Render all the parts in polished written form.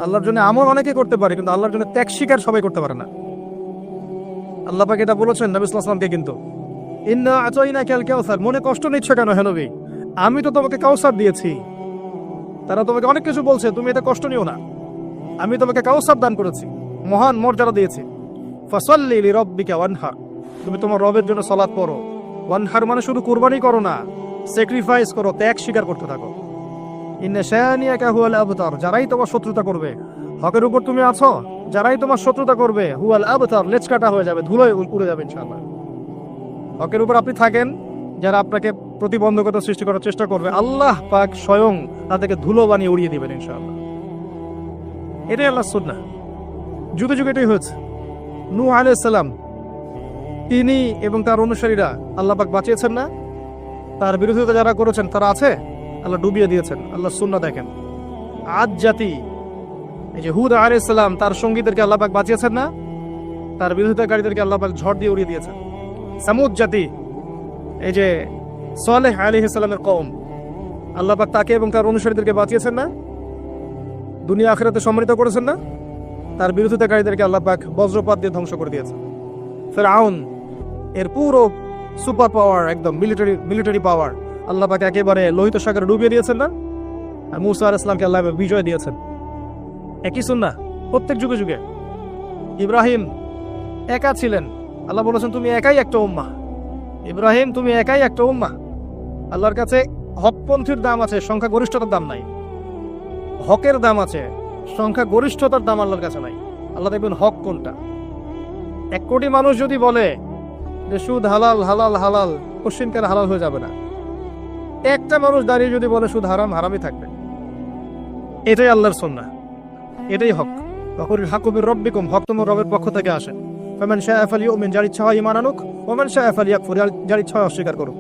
আল্লাহর জন্য আমল অনেকে করতে পারে, কিন্তু আল্লাহর জন্য ত্যাগ স্বীকার সবাই করতে পারে না। আল্লাহ পাক এটা বলেছেন নবী সাল্লাল্লাহু আলাইহি ওয়াসাল্লামকে, কিন্তু ইন্না আতাইনাকাল কাউসার, মনে কষ্ট নিচ্ছ কেন হে নবী? আমি তো তোমাকে কাউসার দিয়েছি। তারা তোমাকে অনেক কিছু বলছে, তুমি এটা কষ্ট নিও না। আমি তোমাকে কাউসার দান করেছি, মহান মর্যাদা দিয়েছি। ফাসাল্লি লিরাব্বিকা ওয়ানহার, তুমি তোমার রবের জন্য সালাত পড়ো। ওয়ানহার মানে শুধু কুরবানি করো না, স্যাক্রিফাইস করো, ত্যাগ স্বীকার করতে থাকো। ইন্না শানিয়াকা হুয়াল আবতার, যারাই তোমার শত্রুতা করবে, হকের উপর তুমি আছো, যারাই তোমার শত্রুতা করবে, হুয়াল আবতার, লেজ কাটা হয়ে যাবে, ধুলোয় উড়ে যাবে ইনশাআল্লাহ। হকের উপর আপনি থাকেন, যারা আপনাকে প্রতিবন্ধকতা সৃষ্টি করার চেষ্টা করবে, আল্লাহ পাক স্বয়ং তাদেরকে ধুলো বানিয়ে উড়িয়ে দিবেন ইনশাআল্লাহ। এটাই আল্লাহর সুন্নাহ, যুগে যুগে এটাই হয়েছে। নূহ আলাইহিস সালাম, তিনি এবং তার অনুসারীরা আল্লাহ পাক বাঁচিয়েছেন না? তার বিরোধিতা যারা করেছেন তারা আছে, আল্লাহ ডুবিয়ে দিয়েছেন। আল্লাহ সুন্নাহ দেখেন। আদ জাতি, এই যে হুদ আলাইহিস সালাম, তার সঙ্গীদেরকে আল্লাহ পাক বাঁচিয়েছেন না? তার বিরোধিতাকারীদেরকে আল্লাহ পাক ঝড় দিয়ে উড়িয়ে দিয়েছেন। সামুদ জাতি, এই যে সালেহ আলাইহিস সালামের কওম, আল্লাহ পাক তাকে এবং তার অনুসারীদেরকে বাঁচিয়েছেন না? দুনিয়া আখিরাতে সম্মানিত করেছেন না? তার বিরোধিতাকারীদেরকে আল্লাহ পাক বজ্রপাত দিয়ে ধ্বংস করে দিয়েছেন। ফিরআউন, এর পুরো সুপার পাওয়ার, একদম মিলিটারি পাওয়ার, আল্লাহ পাক একেবারে লোহিত সাগরে ডুবিয়ে দিয়েছেন না? আর মূসা আলাইহিস সালামকে আল্লাহ বিজয় দিয়েছেন। একই সুন্নাহ প্রত্যেক যুগে যুগে। ইব্রাহিম একা ছিলেন, আল্লাহ বলেছেন তুমি একাই একটা উম্মাহ। ইব্রাহিম, তুমি একাই একটা উম্মাহ। আল্লাহর কাছে হকপন্থীর দাম আছে, সংখ্যা গরিষ্ঠতার দাম নাই। হকের দাম আছে, সংখ্যা গরিষ্ঠতার দাম আল্লাহর কাছে নাই। আল্লাহ দেখবেন হক কোনটা। 1 কোটি মানুষ যদি বলে যে সুদ হালাল হালাল হালাল, কোশ্চিনকালে হালাল হয়ে যাবে না। একটা মানুষ দাঁড়িয়ে যদি বলে সুদ হারাম, হারামই থাকবে। এটাই আল্লাহর সুন্নাহ, এটাই হক। ওয়াকুল হাক্কু মির রাব্বিকুম, হক তোমার রবের পক্ষ থেকে আসে। ফামান শাআ ফালইউমিন, যার ইচ্ছা হয় ঈমান আনুক, ওয়ামান শাআ ফালইয়াকফুর, যার ইচ্ছা হয় অস্বীকার করুক।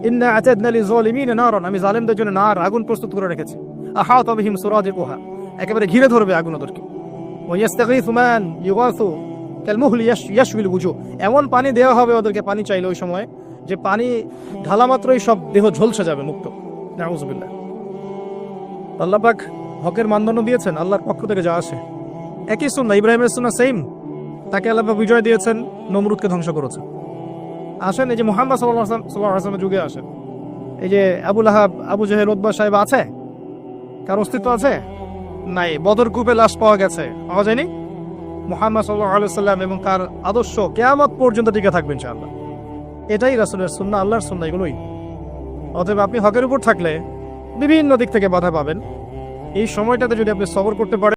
ইন্না আতাদনা লিযালিমিনা নারান, আমি জালেমদের জন্য নার, আগুন প্রস্তুত করে রেখেছি। আহাতা বিহিম সুরাদিকুহা, একেবারে ঘিরে ধরবে আগুন ওদেরকে। ওয়া ইয়াস্তাগীথু মান ইউগাসু কাল মুহলি ইয়াশউিল ওযু, এমন পানি দেওয়া হবে ওদেরকে, পানি চাইলে ওই সময়, যে পানি ঢালা মাত্রই সব দেহ ঝলসে যাবে মুক্ত। নাউযুবিল্লাহ। আল্লাহ পাক হকের মানদণ্ড দিয়েছেন, আল্লাহর পক্ষ থেকে যা আসে। একই সুন্নাহ, ইব্রাহিমের সুন্নাহ সেম। তাকে আল্লাহ পাক বিজয় দিয়েছেন, নমরুদকে ধ্বংস করেছেন। আসেন, এই যে মুহাম্মদ সাল্লাল্লাহু আলাইহি ওয়াসাল্লামের যুগে আসেন, এই যে আবু লাহাব, আবু জেহেল, উতবা সাহেব আছে? কার অস্তিত্ব আছে? নাই। বদর কূপে লাশ পাওয়া গেছে, পাওয়া যায়নি? মুহাম্মদ সাল্লাল্লাহু আলাইহি ওয়াসাল্লাম এবং তার আদর্শ কিয়ামত পর্যন্ত টিকে থাকবে ইনশাআল্লাহ। এটাই রাসূলের সুন্নাহ, আল্লাহর সুন্নাহ, এগুলোই। অতএব আপনি হকের উপর থাকলে বিভিন্ন দিক থেকে বাধা পাবেন। এই সময়টাতে যদি আপনি সবর করতে পারেন,